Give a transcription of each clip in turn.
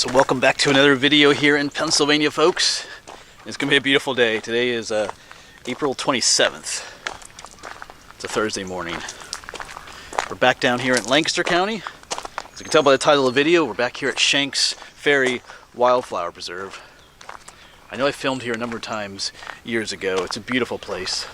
So welcome back to another video here in Pennsylvania, folks. It's going to be a beautiful day. Today is April 27th. It's a Thursday morning. We're back down here in Lancaster County. As you can tell by the title of the video, we're back here at Shenk's Ferry Wildflower Preserve. I know I filmed here a number of times years ago. It's a beautiful place.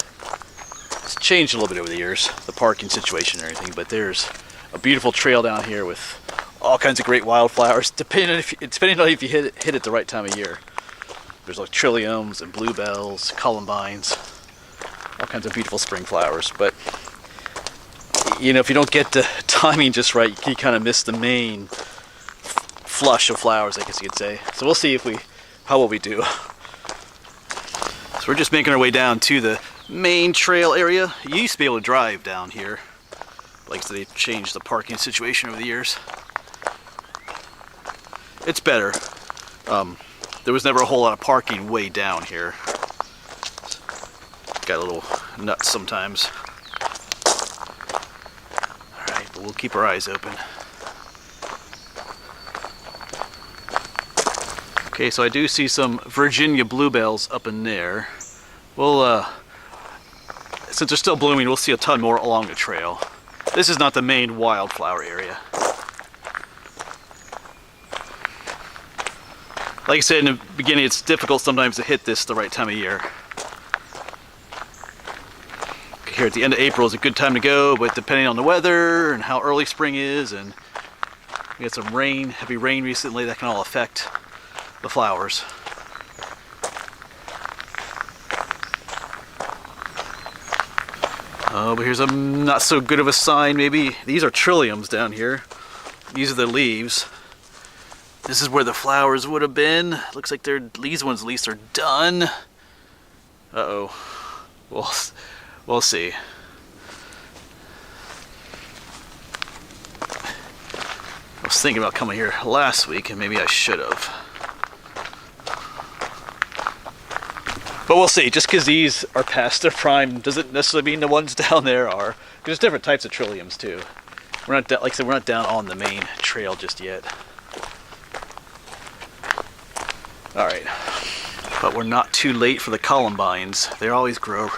It's changed a little bit over the years, the parking situation and everything, but there's a beautiful trail down here with all kinds of great wildflowers, depending on if you hit it the right time of year. There's like trilliums and bluebells, columbines, all kinds of beautiful spring flowers. But you know, if you don't get the timing just right, you kind of miss the main flush of flowers, I guess you could say. So we'll see how well we do. So we're just making our way down to the main trail area. You used to be able to drive down here. Like I said, they've changed the parking situation over the years. It's better. There was never a whole lot of parking way down here. Got a little nuts sometimes. Alright, but we'll keep our eyes open. Okay, so I do see some Virginia bluebells up in there. We'll, since they're still blooming, we'll see a ton more along the trail. This is not the main wildflower area. Like I said in the beginning, it's difficult sometimes to hit this the right time of year. Here at the end of April is a good time to go, but depending on the weather and how early spring is, and we had some rain, heavy rain recently, that can all affect the flowers. Oh, but here's a not so good of a sign, maybe. These are trilliums down here. These are the leaves. This is where the flowers would have been. Looks like these ones at least are done. Uh-oh. We'll see. I was thinking about coming here last week, and maybe I should have. But we'll see. Just because these are past their prime doesn't necessarily mean the ones down there are. There's different types of trilliums too. We're not, like I said, we're not down on the main trail just yet. Alright, but we're not too late for the columbines. They always grow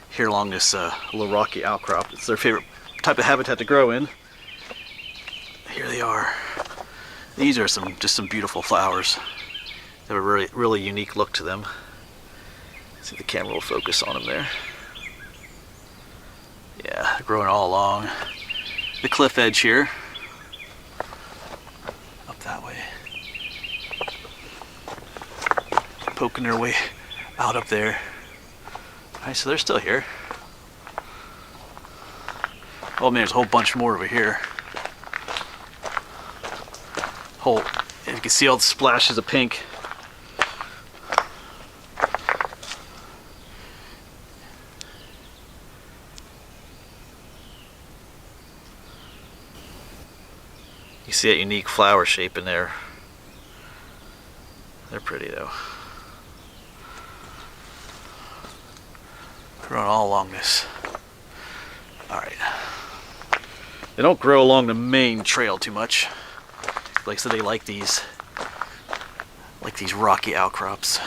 here along this little rocky outcrop. It's their favorite type of habitat to grow in. Here they are. These are just some beautiful flowers. They have a really unique look to them. See if the camera will focus on them there. Yeah, they're growing all along the cliff edge here. Up that way. Poking their way out up there. Alright, so they're still here. Oh man, there's a whole bunch more over here. And you can see all the splashes of pink. You see that unique flower shape in there. They're pretty though. Growing all along this. Alright. They don't grow along the main trail too much. Like I said, they like these rocky outcrops.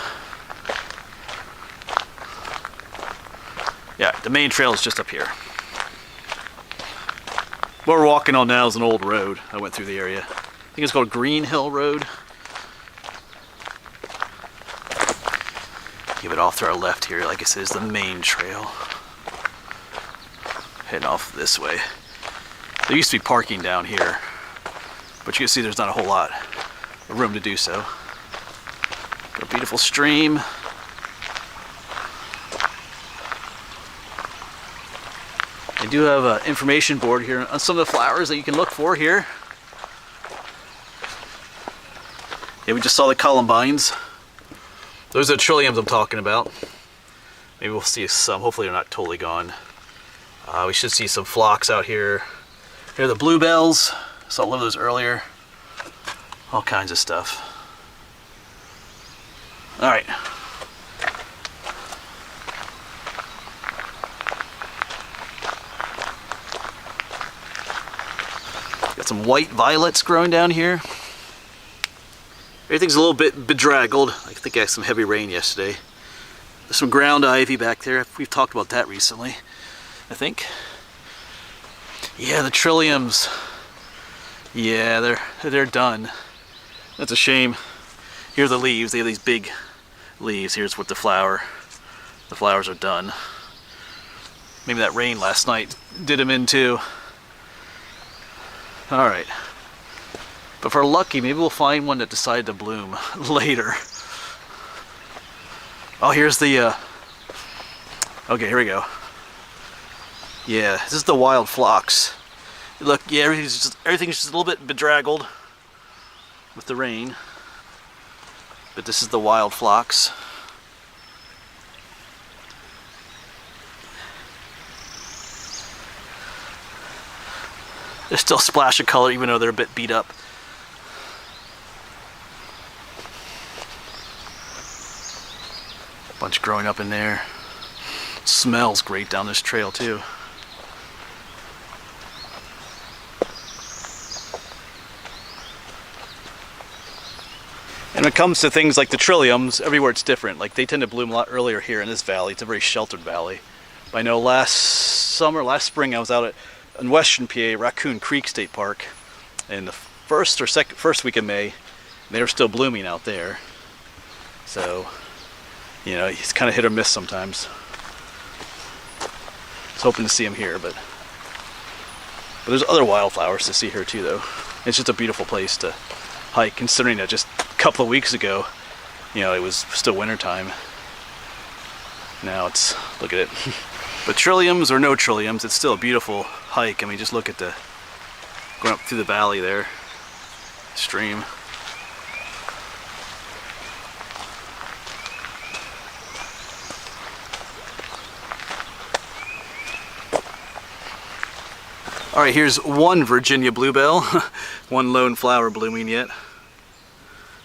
Yeah, the main trail is just up here. What we're walking on now is an old road. I went through the area. I think it's called Green Hill Road. Give it off to our left here, like I said, is the main trail. Heading off this way. There used to be parking down here, but you can see there's not a whole lot of room to do so. Got a beautiful stream. I do have an information board here on some of the flowers that you can look for here. Yeah, we just saw the columbines. Those are the trilliums I'm talking about. Maybe we'll see some. Hopefully they're not totally gone. We should see some phlox out here. Here are the bluebells. Saw one of those earlier. All kinds of stuff. Alright. Got some white violets growing down here. Everything's a little bit bedraggled. I think I had some heavy rain yesterday. There's some ground ivy back there. We've talked about that recently, I think. Yeah, the trilliums. Yeah, they're done. That's a shame. Here are the leaves. They have these big leaves. Here's what the flowers are done. Maybe that rain last night did them in too. All right. But if we're lucky, maybe we'll find one that decided to bloom later. Oh, here's the, okay, here we go. Yeah, this is the wild phlox. Look, yeah, everything's just a little bit bedraggled with the rain. But this is the wild phlox. There's still a splash of color even though they're a bit beat up. Bunch growing up in there. It smells great down this trail too. And when it comes to things like the trilliums, everywhere it's different. Like they tend to bloom a lot earlier here in this valley. It's a very sheltered valley. But I know last spring I was out in Western PA, Raccoon Creek State Park, in the first week of May, and they were still blooming out there. So, you know, it's kind of hit or miss sometimes. I was hoping to see them here, but there's other wildflowers to see here too, though. It's just a beautiful place to hike, considering that just a couple of weeks ago, you know, it was still wintertime. Now it's, look at it. But trilliums or no trilliums, it's still a beautiful hike. I mean, just look at the, going up through the valley there, stream. All right, here's one Virginia bluebell, one lone flower blooming yet.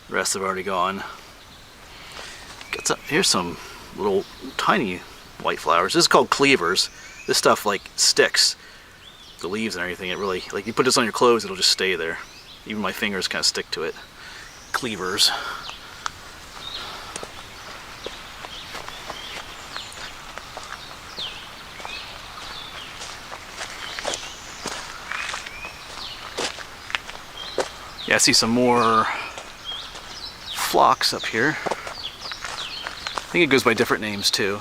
The rest have already gone. Here's some little tiny white flowers. This is called cleavers. This stuff like sticks, the leaves and everything. It really, like you put this on your clothes, it'll just stay there. Even my fingers kind of stick to it. Cleavers. Yeah, I see some more phlox up here. I think it goes by different names too.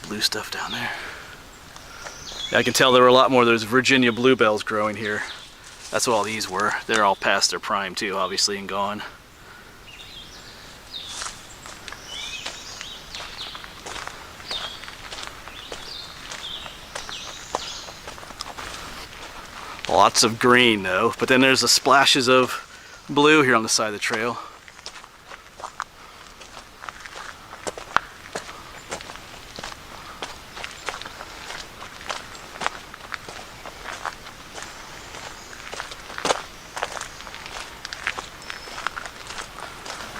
Blue stuff down there. Yeah, I can tell there were a lot more of those Virginia bluebells growing here. That's what all these were. They're all past their prime too, obviously, and gone. Lots of green though, but then there's the splashes of blue here on the side of the trail.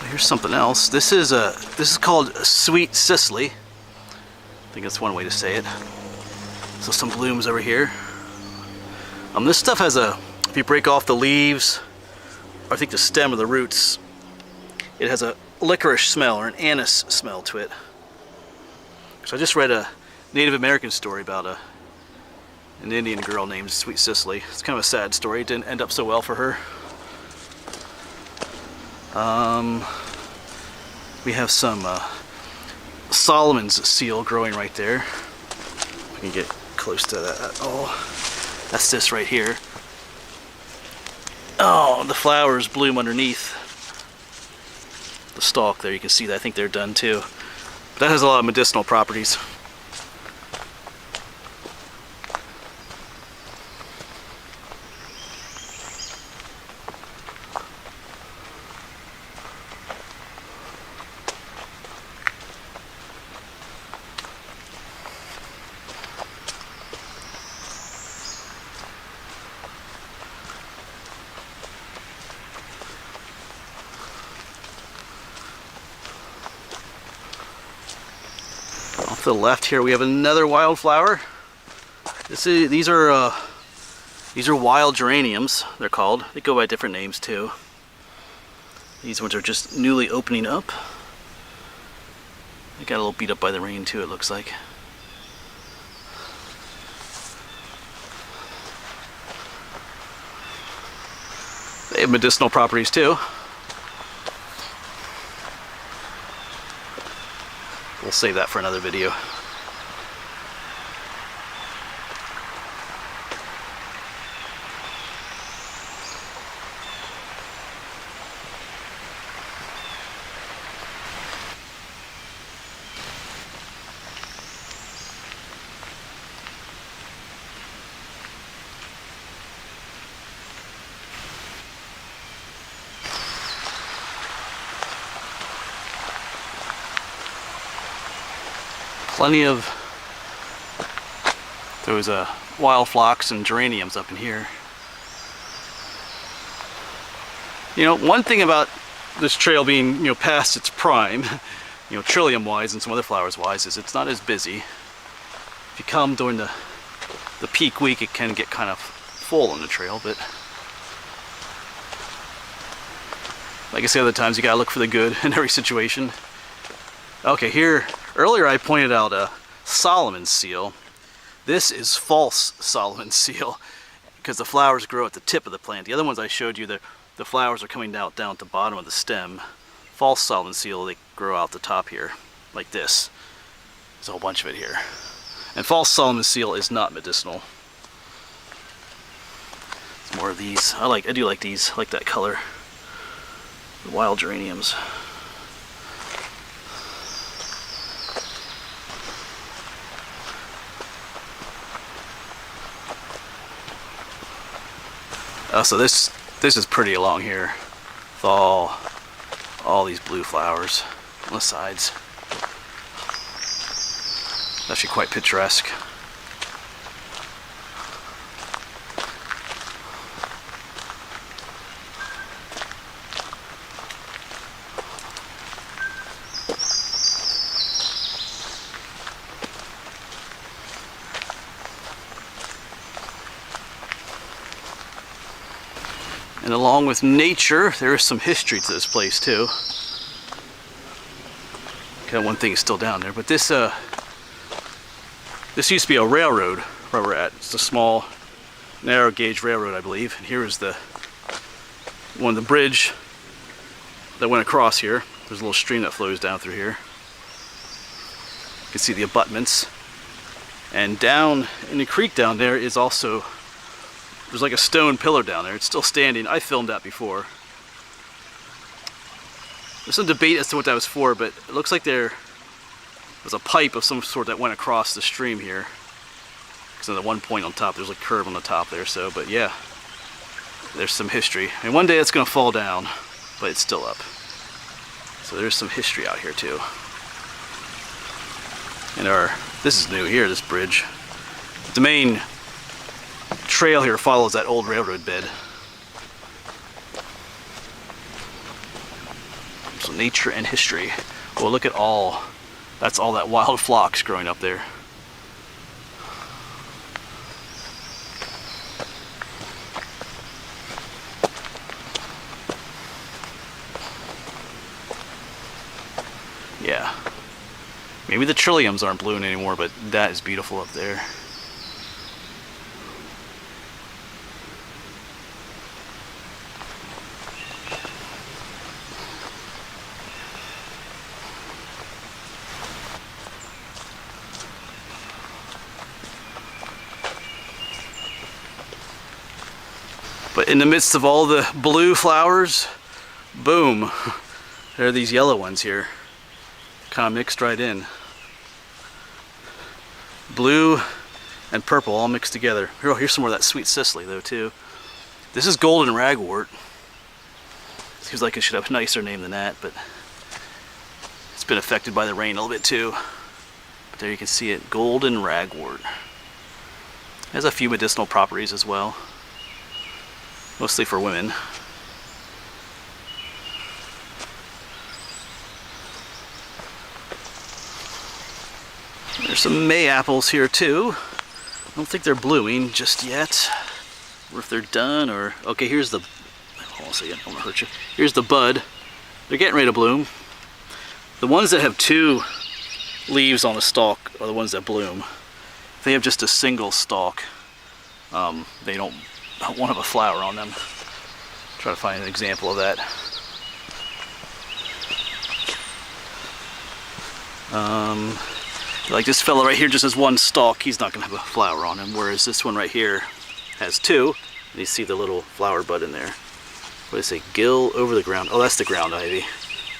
Here's something else. This is called sweet cicely. I think that's one way to say it. So some blooms over here. This stuff has if you break off the leaves, or I think the stem or the roots, it has a licorice smell or an anise smell to it. So I just read a Native American story about an Indian girl named Sweet Cicely. It's kind of a sad story. It didn't end up so well for her. We have some Solomon's seal growing right there. I can get close to that. Oh. That's this right here. Oh, the flowers bloom underneath the stalk there. You can see that. I think they're done too. But that has a lot of medicinal properties. Off to the left here we have another wildflower. These are wild geraniums, they're called. They go by different names too. These ones are just newly opening up. They got a little beat up by the rain too, it looks like. They have medicinal properties too. We'll save that for another video. Plenty of those wild phlox and geraniums up in here. You know, one thing about this trail being, you know, past its prime, you know, trillium wise and some other flowers wise, is it's not as busy. If you come during the peak week, it can get kind of full on the trail, but like I say other times, you gotta look for the good in every situation. Okay, here, earlier I pointed out a Solomon's seal. This is false Solomon's seal because the flowers grow at the tip of the plant. The other ones I showed you, the flowers are coming down at the bottom of the stem. False Solomon's seal, they grow out the top here, like this. There's a whole bunch of it here. And false Solomon's seal is not medicinal. There's more of these. I do like these, I like that color. The wild geraniums. So this is pretty along here with all these blue flowers on the sides. It's actually quite picturesque. And along with nature, there is some history to this place too. Okay, one thing is still down there, but this used to be a railroad where we're at. It's a small, narrow gauge railroad, I believe. And here is the bridge that went across here. There's a little stream that flows down through here. You can see the abutments. And down in the creek down there is also, there's like a stone pillar down there. It's still standing. I filmed that before. There's some debate as to what that was for, but it looks like there was a pipe of some sort that went across the stream here. Because at one point on top, there's a curve on the top there. So, but yeah, there's some history. And one day it's going to fall down, but it's still up. So there's some history out here too. And this is new here, this bridge. The main trail here follows that old railroad bed. So nature and history. Well, look at that's all that wild phlox growing up there. Yeah. Maybe the trilliums aren't blooming anymore, but that is beautiful up there. But in the midst of all the blue flowers, boom, there are these yellow ones here. Kind of mixed right in. Blue and purple all mixed together. Oh, here's some more of that sweet cicely though too. This is golden ragwort. Seems like it should have a nicer name than that, but it's been affected by the rain a little bit too. But there you can see it, golden ragwort. It has a few medicinal properties as well. Mostly for women. There's some May apples here too. I don't think they're blooming just yet. Or if they're done or... Okay, here's the... Hold on a second, I don't want to hurt you. Here's the bud. They're getting ready to bloom. The ones that have two leaves on a stalk are the ones that bloom. If they have just a single stalk, they won't have a flower on them. Try to find an example of that. Like this fella right here just has one stalk, he's not going to have a flower on him, whereas this one right here has two, and you see the little flower bud in there. What do they say? Gill over the ground. Oh, that's the ground ivy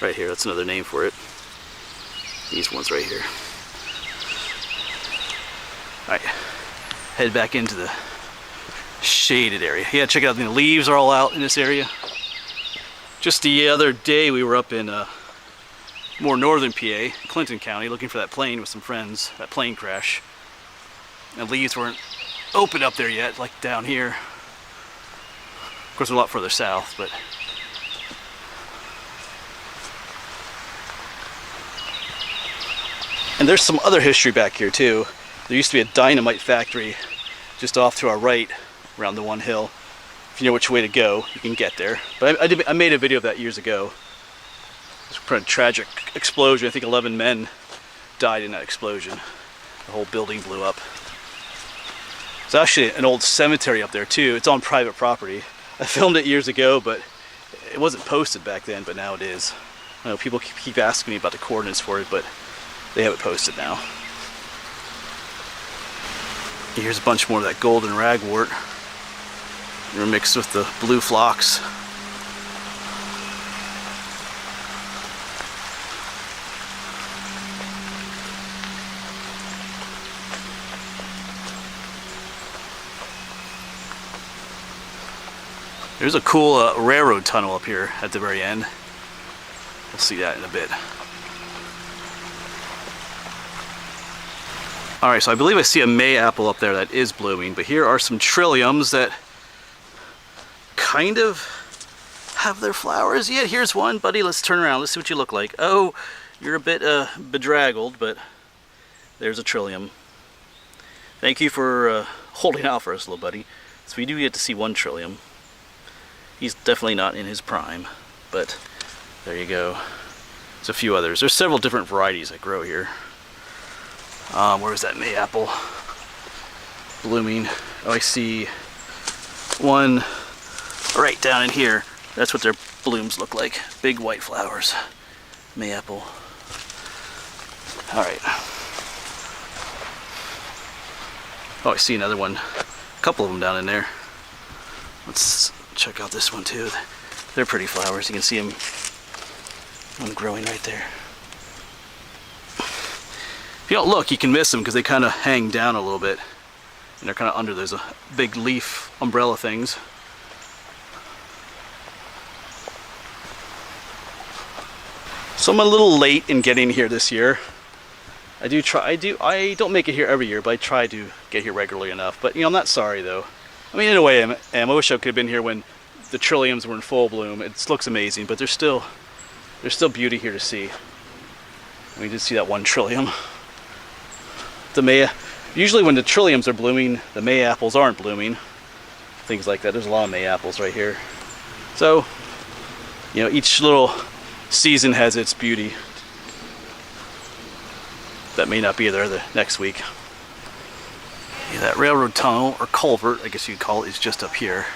right here. That's another name for it. These ones right here. Alright, head back into the shaded area. Yeah, check it out. The leaves are all out in this area. Just the other day we were up in more northern PA, Clinton County, looking for that plane with some friends, that plane crash. And leaves weren't open up there yet, like down here. Of course, they're a lot further south, but and there's some other history back here too. There used to be a dynamite factory just off to our right around the one hill. If you know which way to go, you can get there. But I made a video of that years ago. It was a tragic explosion. I think 11 men died in that explosion. The whole building blew up. It's actually an old cemetery up there too. It's on private property. I filmed it years ago, but it wasn't posted back then, but now it is. I know people keep asking me about the coordinates for it, but they have it posted now. Here's a bunch more of that golden ragwort mixed with the blue phlox. There's a cool railroad tunnel up here at the very end. We'll see that in a bit. Alright, so I believe I see a mayapple up there that is blooming, but here are some trilliums that kind of have their flowers. Yeah, here's one, buddy. Let's turn around. Let's see what you look like. Oh, you're a bit bedraggled, but there's a trillium. Thank you for holding out for us, little buddy. So we do get to see one trillium. He's definitely not in his prime, but there you go. There's a few others. There's several different varieties that grow here. Where's that mayapple blooming? Oh, I see one right down in here. That's what their blooms look like. Big white flowers. Mayapple. Alright. Oh, I see another one. A couple of them down in there. Let's check out this one too. They're pretty flowers. You can see them. One growing right there. If you don't look, you can miss them because they kind of hang down a little bit. And they're kind of under those big leaf umbrella things. So I'm a little late in getting here this year. I don't make it here every year, but I try to get here regularly enough. But you know, I'm not sorry though. I mean, in a way, I wish I could have been here when the trilliums were in full bloom. It looks amazing, but there's still beauty here to see. We did see that one trillium. Usually when the trilliums are blooming, the mayaples aren't blooming. Things like that. There's a lot of mayaples right here. So, you know, each little season has its beauty. That may not be there the next week. Yeah, that railroad tunnel, or culvert, I guess you'd call it, is just up here.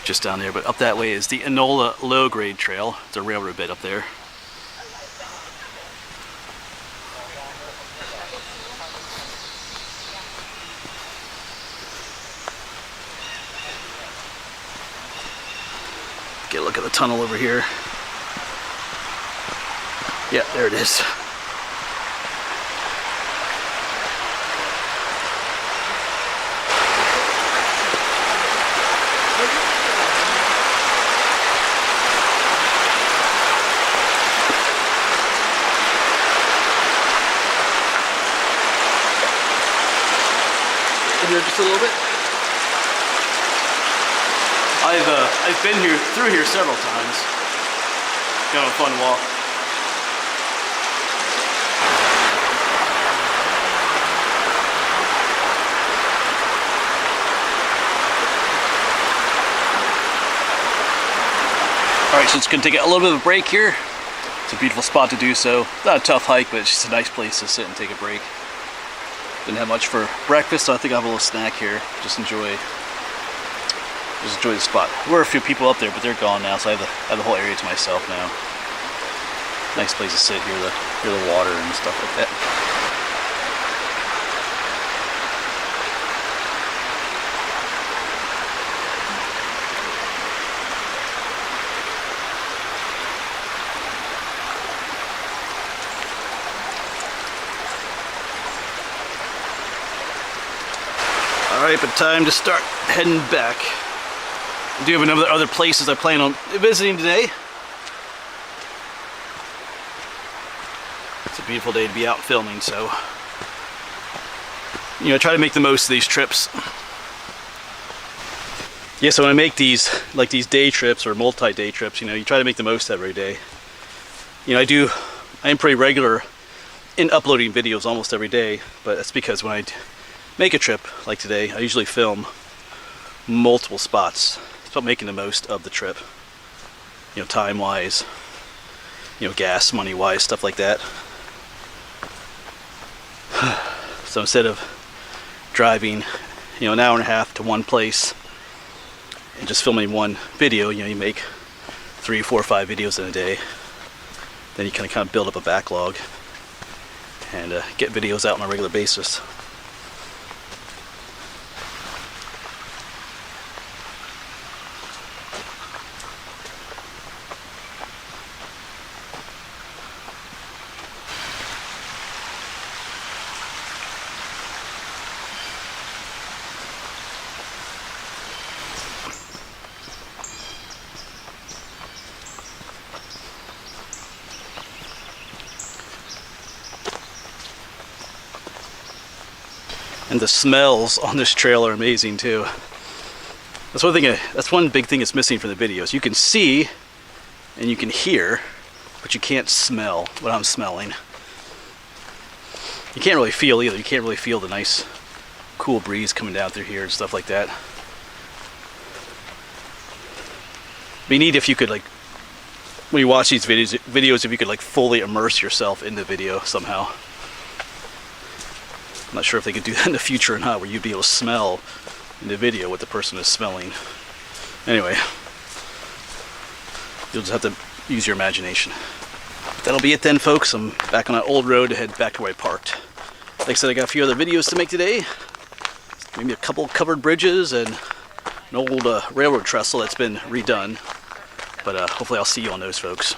Just down there, but up that way is the Enola low-grade trail. It's a railroad bed up there. Get a look at the tunnel over here. Yeah, there it is. Here just a little bit. I've been through here several times. Kind of a fun walk. Alright, so it's going to take a little bit of a break here. It's a beautiful spot to do so. Not a tough hike, but it's just a nice place to sit and take a break. Didn't have much for breakfast, so I think I'll have a little snack here. Just enjoy the spot. There were a few people up there, but they're gone now, so I have the whole area to myself now. Nice place to sit, hear the water and stuff like that. Alright, but time to start heading back. I do have other places I plan on visiting today. It's a beautiful day to be out filming, so try to make the most of these trips. Yeah, so when I make these day trips or multi-day trips, you try to make the most of every day. I am pretty regular in uploading videos almost every day, but that's because when I make a trip like today, I usually film multiple spots. It's about making the most of the trip, time wise, gas money wise, stuff like that. So instead of driving an hour and a half to one place and just filming one video, you make 3, 4, 5 videos in a day. Then you can kind of build up a backlog and get videos out on a regular basis. And the smells on this trail are amazing too. That's one big thing that's missing from the videos. You can see and you can hear, but you can't smell what I'm smelling. You can't really feel either. You can't really feel the nice cool breeze coming down through here and stuff like that. It'd be neat if you could, when you watch these videos, if you could fully immerse yourself in the video somehow. I'm not sure if they could do that in the future or not, where you'd be able to smell in the video what the person is smelling. Anyway, you'll just have to use your imagination. But that'll be it then, folks. I'm back on that old road to head back to where I parked. Like I said, I got a few other videos to make today. Maybe a couple covered bridges and an old railroad trestle that's been redone. But hopefully I'll see you on those, folks.